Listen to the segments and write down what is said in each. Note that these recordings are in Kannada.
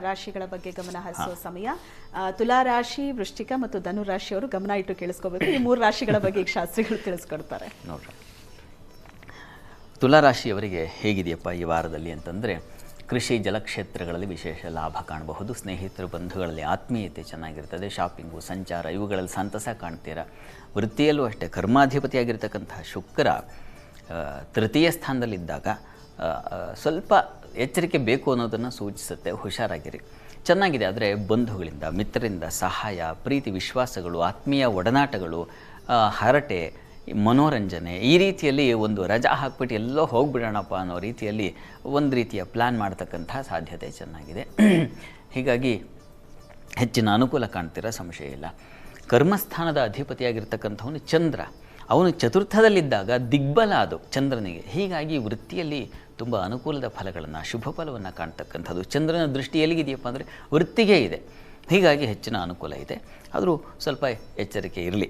ರಾಶಿಗಳ ಬಗ್ಗೆ ಗಮನ ಹರಿಸುವ ಸಮಯ. ತುಲಾ ರಾಶಿ, ವೃಶ್ಚಿಕ ಮತ್ತು ಧನು ರಾಶಿಯವರು ಗಮನ ಇಟ್ಟು ಕೇಳಿಸ್ಕೋಬೇಕು. ಈ ಮೂರು ರಾಶಿಗಳ ಬಗ್ಗೆ ಶಾಸ್ತ್ರಿಗಳು ತಿಳಿಸ್ಕೊಡ್ತಾರೆ. ನೋಡ್ರಿ, ತುಲಾ ರಾಶಿಯವರಿಗೆ ಹೇಗಿದೆಯಪ್ಪ ಈ ವಾರದಲ್ಲಿ ಅಂತಂದರೆ, ಕೃಷಿ ಜಲಕ್ಷೇತ್ರಗಳಲ್ಲಿ ವಿಶೇಷ ಲಾಭ ಕಾಣಬಹುದು. ಸ್ನೇಹಿತರು ಬಂಧುಗಳಲ್ಲಿ ಆತ್ಮೀಯತೆ ಚೆನ್ನಾಗಿರ್ತದೆ. ಶಾಪಿಂಗು, ಸಂಚಾರ ಇವುಗಳಲ್ಲಿ ಸಂತಸ ಕಾಣ್ತೀರಾ. ವೃತ್ತಿಯಲ್ಲೂ ಅಷ್ಟೇ ಕರ್ಮಾಧಿಪತಿಯಾಗಿರ್ತಕ್ಕಂತಹ ಶುಕ್ರ ತೃತೀಯ ಸ್ಥಾನದಲ್ಲಿದ್ದಾಗ ಸ್ವಲ್ಪ ಎಚ್ಚರಿಕೆ ಬೇಕು ಅನ್ನೋದನ್ನು ಸೂಚಿಸುತ್ತೆ. ಹುಷಾರಾಗಿರಿ. ಚೆನ್ನಾಗಿದೆ. ಆದರೆ ಬಂಧುಗಳಿಂದ, ಮಿತ್ರರಿಂದ ಸಹಾಯ, ಪ್ರೀತಿ ವಿಶ್ವಾಸಗಳು, ಆತ್ಮೀಯ ಒಡನಾಟಗಳು, ಹರಟೆ, ಮನೋರಂಜನೆ ಈ ರೀತಿಯಲ್ಲಿ ಒಂದು ರಜಾ ಹಾಕ್ಬಿಟ್ಟು ಎಲ್ಲೋ ಹೋಗ್ಬಿಡೋಣಪ್ಪ ಅನ್ನೋ ರೀತಿಯಲ್ಲಿ ಒಂದು ರೀತಿಯ ಪ್ಲ್ಯಾನ್ ಮಾಡ್ತಕ್ಕಂಥ ಸಾಧ್ಯತೆ ಚೆನ್ನಾಗಿದೆ. ಹೀಗಾಗಿ ಹೆಚ್ಚಿನ ಅನುಕೂಲ ಕಾಣ್ತೀರ, ಸಂಶಯ ಇಲ್ಲ. ಕರ್ಮಸ್ಥಾನದ ಅಧಿಪತಿಯಾಗಿರ್ತಕ್ಕಂಥವನು ಚಂದ್ರ. ಅವನು ಚತುರ್ಥದಲ್ಲಿದ್ದಾಗ ದಿಗ್ಬಲ ಅದು ಚಂದ್ರನಿಗೆ. ಹೀಗಾಗಿ ವೃತ್ತಿಯಲ್ಲಿ ತುಂಬ ಅನುಕೂಲದ ಫಲಗಳನ್ನು, ಶುಭ ಫಲವನ್ನು ಕಾಣ್ತಕ್ಕಂಥದ್ದು. ಚಂದ್ರನ ದೃಷ್ಟಿ ಎಲ್ಲಿಗಿದೆಯಪ್ಪ ಅಂದರೆ ವೃತ್ತಿಗೆ ಇದೆ. ಹೀಗಾಗಿ ಹೆಚ್ಚಿನ ಅನುಕೂಲ ಇದೆ. ಆದರೂ ಸ್ವಲ್ಪ ಎಚ್ಚರಿಕೆ ಇರಲಿ.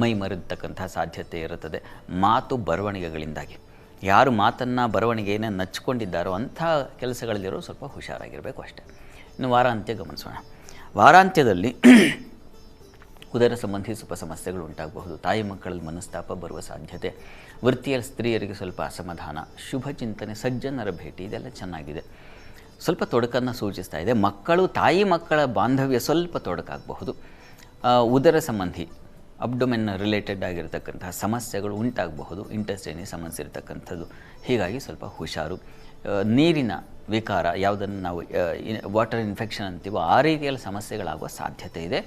ಮೈ ಮರೆತಕ್ಕಂಥ ಸಾಧ್ಯತೆ ಇರುತ್ತದೆ ಮಾತು ಬರವಣಿಗೆಗಳಿಂದಾಗಿ. ಯಾರು ಮಾತನ್ನು ಬರವಣಿಗೆಯನ್ನು ನಚ್ಕೊಂಡಿದ್ದಾರೋ ಅಂಥ ಕೆಲಸಗಳಲ್ಲಿರೋ ಸ್ವಲ್ಪ ಹುಷಾರಾಗಿರಬೇಕು ಅಷ್ಟೇ. ಇನ್ನು ವಾರಾಂತ್ಯ ಗಮನಿಸೋಣ. ವಾರಾಂತ್ಯದಲ್ಲಿ ಉದರ ಸಂಬಂಧಿ ಸ್ವಲ್ಪ ಸಮಸ್ಯೆಗಳು ಉಂಟಾಗಬಹುದು. ತಾಯಿ ಮಕ್ಕಳಲ್ಲಿ ಮನಸ್ತಾಪ ಬರುವ ಸಾಧ್ಯತೆ. ವೃತ್ತಿಯಲ್ಲಿ ಸ್ತ್ರೀಯರಿಗೆ ಸ್ವಲ್ಪ ಅಸಮಾಧಾನ. ಶುಭ ಚಿಂತನೆ, ಸಜ್ಜನರ ಭೇಟಿ ಇದೆಲ್ಲ ಚೆನ್ನಾಗಿದೆ. ಸ್ವಲ್ಪ ತೊಡಕನ್ನು ಸೂಚಿಸ್ತಾ ಇದೆ. ಮಕ್ಕಳು, ತಾಯಿ ಮಕ್ಕಳ ಬಾಂಧವ್ಯ ಸ್ವಲ್ಪ ತೊಡಕಾಗಬಹುದು. ಉದರ ಸಂಬಂಧಿ ಅಬ್ಡೊಮೆನ್ ರಿಲೇಟೆಡ್ ಆಗಿರತಕ್ಕಂತಹ ಸಮಸ್ಯೆಗಳು ಉಂಟಾಗಬಹುದು. ಇಂಟೆಸ್ಟೈನಿ ಸಮಸ್ಯೆ ಇರತಕ್ಕಂಥದ್ದು. ಹೀಗಾಗಿ ಸ್ವಲ್ಪ ಹುಷಾರು. ನೀರಿನ ವಿಕಾರ, ಯಾವುದನ್ನು ನಾವು ವಾಟರ್ ಇನ್ಫೆಕ್ಷನ್ ಅಂತೀವೋ ಆ ರೀತಿಯಲ್ಲಿ ಸಮಸ್ಯೆಗಳಾಗುವ ಸಾಧ್ಯತೆ ಇದೆ.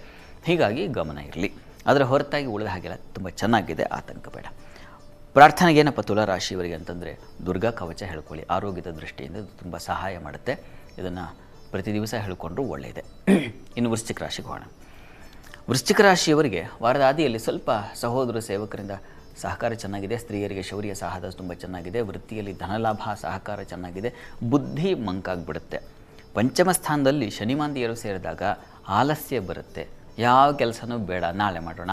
ಹೀಗಾಗಿ ಗಮನ ಇರಲಿ. ಅದರ ಹೊರತಾಗಿ ಉಳಿದ ಹಾಗೆಲ್ಲ ತುಂಬ ಚೆನ್ನಾಗಿದೆ, ಆತಂಕ ಬೇಡ. ಪ್ರಾರ್ಥನೆಗೆ ಏನಪ್ಪ ತುಲಾ ರಾಶಿಯವರಿಗೆ ಅಂತಂದರೆ, ದುರ್ಗಾ ಕವಚ ಹೇಳ್ಕೊಳ್ಳಿ. ಆರೋಗ್ಯದ ದೃಷ್ಟಿಯಿಂದ ಇದು ತುಂಬ ಸಹಾಯ ಮಾಡುತ್ತೆ. ಇದನ್ನು ಪ್ರತಿ ದಿವಸ ಹೇಳ್ಕೊಂಡ್ರೂ ಒಳ್ಳೆಯದೆ. ಇನ್ನು ವೃಶ್ಚಿಕ ರಾಶಿಗೆ ಹೋಗೋಣ. ವೃಶ್ಚಿಕ ರಾಶಿಯವರಿಗೆ ವಾರದ ಆದಿಯಲ್ಲಿ ಸ್ವಲ್ಪ ಸಹೋದರ ಸೇವಕರಿಂದ ಸಹಕಾರ ಚೆನ್ನಾಗಿದೆ. ಸ್ತ್ರೀಯರಿಗೆ ಶೌರ್ಯ ಸಾಹಸ ತುಂಬ ಚೆನ್ನಾಗಿದೆ. ವೃತ್ತಿಯಲ್ಲಿ ಧನಲಾಭ, ಸಹಕಾರ ಚೆನ್ನಾಗಿದೆ. ಬುದ್ಧಿ ಮಂಕಾಗ್ಬಿಡುತ್ತೆ. ಪಂಚಮ ಸ್ಥಾನದಲ್ಲಿ ಶನಿಮಾಂದಿಯರು ಸೇರಿದಾಗ ಆಲಸ್ಯ ಬರುತ್ತೆ. ಯಾವ ಕೆಲಸನೂ ಬೇಡ, ನಾಳೆ ಮಾಡೋಣ,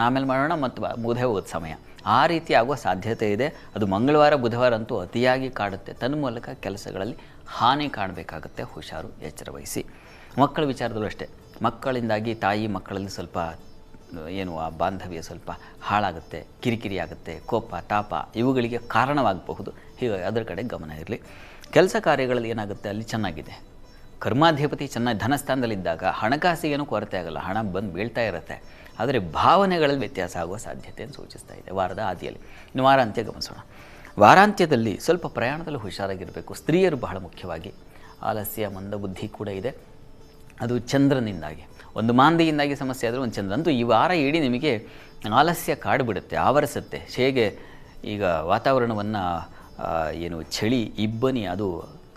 ಆಮೇಲೆ ಮಾಡೋಣ ಮತ್ತು ಮುದೇ ಹೋದ ಸಮಯ ಆ ರೀತಿ ಆಗುವ ಸಾಧ್ಯತೆ ಇದೆ. ಅದು ಮಂಗಳವಾರ ಬುಧವಾರ ಅಂತೂ ಅತಿಯಾಗಿ ಕಾಡುತ್ತೆ. ತನ್ಮೂಲಕ ಕೆಲಸಗಳಲ್ಲಿ ಹಾನಿ ಕಾಣಬೇಕಾಗುತ್ತೆ. ಹುಷಾರು, ಎಚ್ಚರ ವಹಿಸಿ. ಮಕ್ಕಳ ವಿಚಾರದಲ್ಲೂ ಅಷ್ಟೇ. ಮಕ್ಕಳಿಂದಾಗಿ ತಾಯಿ ಮಕ್ಕಳಲ್ಲಿ ಸ್ವಲ್ಪ ಆ ಬಾಂಧವ್ಯ ಸ್ವಲ್ಪ ಹಾಳಾಗುತ್ತೆ, ಕಿರಿಕಿರಿ ಆಗುತ್ತೆ, ಕೋಪ ತಾಪ ಇವುಗಳಿಗೆ ಕಾರಣವಾಗಬಹುದು. ಹೀಗಾಗಿ ಅದರ ಕಡೆ ಗಮನ ಇರಲಿ. ಕೆಲಸ ಕಾರ್ಯಗಳಲ್ಲಿ ಏನಾಗುತ್ತೆ, ಅಲ್ಲಿ ಚೆನ್ನಾಗಿದೆ. ಕರ್ಮಾಧಿಪತಿ ಚೆನ್ನಾಗಿ ಧನಸ್ಥಾನದಲ್ಲಿದ್ದಾಗ ಹಣಕಾಸಿಗೇನೂ ಕೊರತೆ ಆಗಲ್ಲ, ಹಣ ಬಂದು ಬೀಳ್ತಾ ಇರುತ್ತೆ. ಆದರೆ ಭಾವನೆಗಳಲ್ಲಿ ವ್ಯತ್ಯಾಸ ಆಗುವ ಸಾಧ್ಯತೆಯನ್ನು ಸೂಚಿಸ್ತಾ ಇದೆ ವಾರದ ಆದಿಯಲ್ಲಿ. ಇನ್ನು ವಾರಾಂತ್ಯ ಗಮನಿಸೋಣ. ವಾರಾಂತ್ಯದಲ್ಲಿ ಸ್ವಲ್ಪ ಪ್ರಯಾಣದಲ್ಲಿ ಹುಷಾರಾಗಿರಬೇಕು. ಸ್ತ್ರೀಯರು ಬಹಳ ಮುಖ್ಯವಾಗಿ. ಆಲಸ್ಯ, ಮಂದಬುದ್ಧಿ ಕೂಡ ಇದೆ. ಅದು ಚಂದ್ರನಿಂದಾಗಿ, ಒಂದು ಮಾಂದಿಯಿಂದಾಗಿ ಸಮಸ್ಯೆ ಆದರೆ ಒಂದು ಚಂದ್ರ. ಅಂತೂ ಈ ವಾರ ಇಡೀ ನಿಮಗೆ ಆಲಸ್ಯ ಕಾಡಿಬಿಡುತ್ತೆ, ಆವರಿಸುತ್ತೆ. ಹೇಗೆ ಈಗ ವಾತಾವರಣವನ್ನು ಚಳಿ, ಇಬ್ಬನಿ ಅದು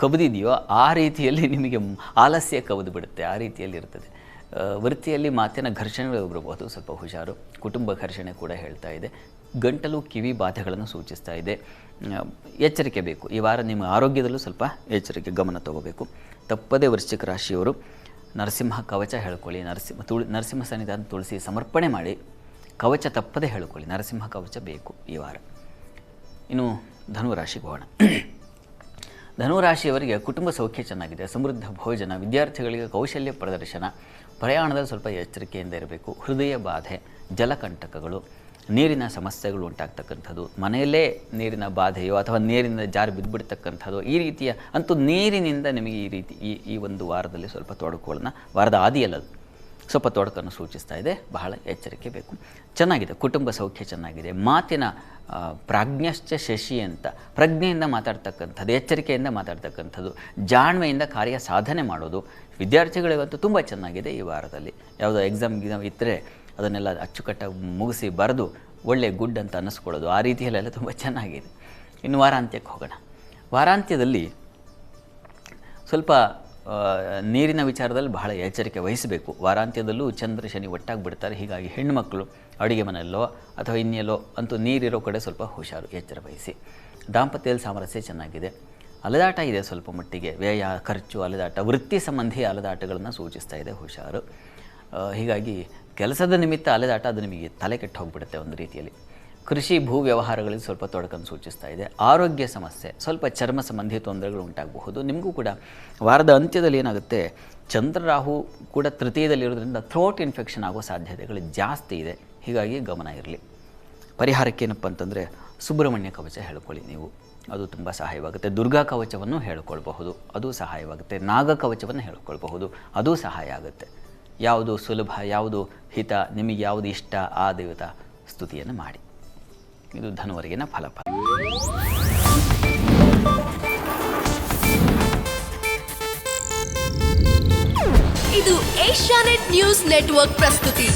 ಕಬದಿದೆಯೋ ಆ ರೀತಿಯಲ್ಲಿ ನಿಮಗೆ ಆಲಸ್ಯ ಕಬದು ಬಿಡುತ್ತೆ. ಆ ರೀತಿಯಲ್ಲಿ ಇರ್ತದೆ. ವೃತ್ತಿಯಲ್ಲಿ ಮಾತಿನ ಘರ್ಷಣೆಗಳು ಬರಬಹುದು, ಸ್ವಲ್ಪ ಹುಷಾರು. ಕುಟುಂಬ ಘರ್ಷಣೆ ಕೂಡ ಹೇಳ್ತಾ ಇದೆ. ಗಂಟಲು, ಕಿವಿ ಬಾಧೆಗಳನ್ನು ಸೂಚಿಸ್ತಾ ಇದೆ. ಎಚ್ಚರಿಕೆ ಬೇಕು. ಈ ವಾರ ನಿಮ್ಮ ಆರೋಗ್ಯದಲ್ಲೂ ಸ್ವಲ್ಪ ಎಚ್ಚರಿಕೆ, ಗಮನ ತಗೋಬೇಕು. ತಪ್ಪದೇ ವೃಶ್ಚಿಕ ರಾಶಿಯವರು ನರಸಿಂಹ ಕವಚ ಹೇಳ್ಕೊಳ್ಳಿ. ನರಸಿಂಹ ಸನ್ನಿಧಾನ ತುಳಸಿ ಸಮರ್ಪಣೆ ಮಾಡಿ ಕವಚ ತಪ್ಪದೇ ಹೇಳ್ಕೊಳ್ಳಿ. ನರಸಿಂಹ ಕವಚ ಬೇಕು ಈ ವಾರ. ಇನ್ನು ಧನುರಾಶಿಗೆ ಹೋಗೋಣ. ಧನುರಾಶಿಯವರಿಗೆ ಕುಟುಂಬ ಸೌಖ್ಯ ಚೆನ್ನಾಗಿದೆ. ಸಮೃದ್ಧ ಭೋಜನ, ವಿದ್ಯಾರ್ಥಿಗಳಿಗೆ ಕೌಶಲ್ಯ ಪ್ರದರ್ಶನ. ಪ್ರಯಾಣದಲ್ಲಿ ಸ್ವಲ್ಪ ಎಚ್ಚರಿಕೆಯಿಂದ ಇರಬೇಕು. ಹೃದಯ ಬಾಧೆ, ಜಲಕಂಟಕಗಳು, ನೀರಿನ ಸಮಸ್ಯೆಗಳು ಉಂಟಾಗ್ತಕ್ಕಂಥದ್ದು. ಮನೆಯಲ್ಲೇ ನೀರಿನ ಬಾಧೆಯೋ ಅಥವಾ ನೀರಿನ ಜಾರಿ ಬಿದ್ದುಬಿಡ್ತಕ್ಕಂಥದ್ದು ಈ ರೀತಿಯ, ಅಂತೂ ನೀರಿನಿಂದ ನಿಮಗೆ ಈ ರೀತಿ ಈ ಒಂದು ವಾರದಲ್ಲಿ ಸ್ವಲ್ಪ ತೊಡಕುಗಳನ್ನ, ವಾರದ ಆದಿಯಲ್ಲದು ಸ್ವಲ್ಪ ತೊಡಕನ್ನು ಸೂಚಿಸ್ತಾ ಇದೆ. ಬಹಳ ಎಚ್ಚರಿಕೆ ಬೇಕು. ಚೆನ್ನಾಗಿದೆ. ಕುಟುಂಬ ಸೌಖ್ಯ ಚೆನ್ನಾಗಿದೆ. ಮಾತಿನ ಪ್ರಾಜ್ಞಶ್ಚ ಶಶಿ ಅಂತ, ಪ್ರಜ್ಞೆಯಿಂದ ಮಾತಾಡ್ತಕ್ಕಂಥದ್ದು, ಎಚ್ಚರಿಕೆಯಿಂದ ಮಾತಾಡ್ತಕ್ಕಂಥದ್ದು, ಜಾಣ್ಮೆಯಿಂದ ಕಾರ್ಯ ಸಾಧನೆ ಮಾಡೋದು. ವಿದ್ಯಾರ್ಥಿಗಳಿಗಂತೂ ತುಂಬ ಚೆನ್ನಾಗಿದೆ ಈ ವಾರದಲ್ಲಿ. ಯಾವುದೋ ಎಕ್ಸಾಮ್ ಇದ್ದರೆ ಅದನ್ನೆಲ್ಲ ಅಚ್ಚುಕಟ್ಟಾಗಿ ಮುಗಿಸಿ ಬರೆದು ಒಳ್ಳೆ ಗುಡ್ ಅಂತ ಅನ್ನಿಸ್ಕೊಳ್ಳೋದು, ಆ ರೀತಿಯಲ್ಲೆಲ್ಲ ತುಂಬ ಚೆನ್ನಾಗಿದೆ. ಇನ್ನು ವಾರಾಂತ್ಯಕ್ಕೆ ಹೋಗೋಣ. ವಾರಾಂತ್ಯದಲ್ಲಿ ಸ್ವಲ್ಪ ನೀರಿನ ವಿಚಾರದಲ್ಲಿ ಬಹಳ ಎಚ್ಚರಿಕೆ ವಹಿಸಬೇಕು. ವಾರಾಂತ್ಯದಲ್ಲೂ ಚಂದ್ರ ಶನಿ ಒಟ್ಟಾಗಿ ಬಿಡ್ತಾರೆ. ಹೀಗಾಗಿ ಹೆಣ್ಣುಮಕ್ಕಳು ಅಡುಗೆ ಮನೆಯಲ್ಲೋ ಅಥವಾ ಇನ್ನೆಲ್ಲೋ ಅಂತೂ ನೀರಿರೋ ಕಡೆ ಸ್ವಲ್ಪ ಹುಷಾರು, ಎಚ್ಚರ ವಹಿಸಿ. ದಾಂಪತ್ಯದಲ್ಲಿ ಸಾಮರಸ್ಯ ಚೆನ್ನಾಗಿದೆ. ಅಲೆದಾಟ ಇದೆ ಸ್ವಲ್ಪ ಮಟ್ಟಿಗೆ. ವ್ಯಯ, ಖರ್ಚು, ಅಲೆದಾಟ, ವೃತ್ತಿ ಸಂಬಂಧಿ ಅಲೆದಾಟಗಳನ್ನು ಸೂಚಿಸ್ತಾ ಇದೆ. ಹುಷಾರು. ಹೀಗಾಗಿ ಕೆಲಸದ ನಿಮಿತ್ತ ಅಲೆದಾಟ ಅದು ನಿಮಗೆ ತಲೆ ಕೆಟ್ಟು ಹೋಗಿಬಿಡುತ್ತೆ ಒಂದು ರೀತಿಯಲ್ಲಿ. ಕೃಷಿ ಭೂ ವ್ಯವಹಾರಗಳಲ್ಲಿ ಸ್ವಲ್ಪ ತೊಡಕನ್ನು ಸೂಚಿಸ್ತಾ ಇದೆ. ಆರೋಗ್ಯ ಸಮಸ್ಯೆ, ಸ್ವಲ್ಪ ಚರ್ಮ ಸಂಬಂಧಿ ತೊಂದರೆಗಳು ಉಂಟಾಗಬಹುದು. ನಿಮಗೂ ಕೂಡ ವಾರದ ಅಂತ್ಯದಲ್ಲಿ ಏನಾಗುತ್ತೆ, ಚಂದ್ರರಾಹು ಕೂಡ ತೃತೀಯದಲ್ಲಿರೋದ್ರಿಂದ ಥ್ರೋಟ್ ಇನ್ಫೆಕ್ಷನ್ ಆಗೋ ಸಾಧ್ಯತೆಗಳು ಜಾಸ್ತಿ ಇದೆ. ಹೀಗಾಗಿ ಗಮನ ಇರಲಿ. ಪರಿಹಾರಕ್ಕೇನಪ್ಪ ಅಂತಂದರೆ ಸುಬ್ರಹ್ಮಣ್ಯ ಕವಚ ಹೇಳ್ಕೊಳ್ಳಿ ನೀವು, ಅದು ತುಂಬ ಸಹಾಯವಾಗುತ್ತೆ. ದುರ್ಗಾ ಕವಚವನ್ನು ಹೇಳ್ಕೊಳ್ಬಹುದು, ಅದು ಸಹಾಯವಾಗುತ್ತೆ. ನಾಗ ಕವಚವನ್ನು ಹೇಳ್ಕೊಳ್ಬಹುದು, ಅದು ಸಹಾಯ ಆಗುತ್ತೆ. ಯಾವುದು ಸುಲಭ, ಯಾವುದು ಹಿತ, ನಿಮಗೆ ಯಾವುದು ಇಷ್ಟ ಆ ದೇವತಾ ಸ್ತುತಿಯನ್ನು ಮಾಡಿ. ಇದು ಧನುವರೆಗಿನ ಫಲಫಲ. ಇದು ಏಷ್ಯಾನೆಟ್ ನ್ಯೂಸ್ ನೆಟ್ವರ್ಕ್ ಪ್ರಸ್ತುತಿ.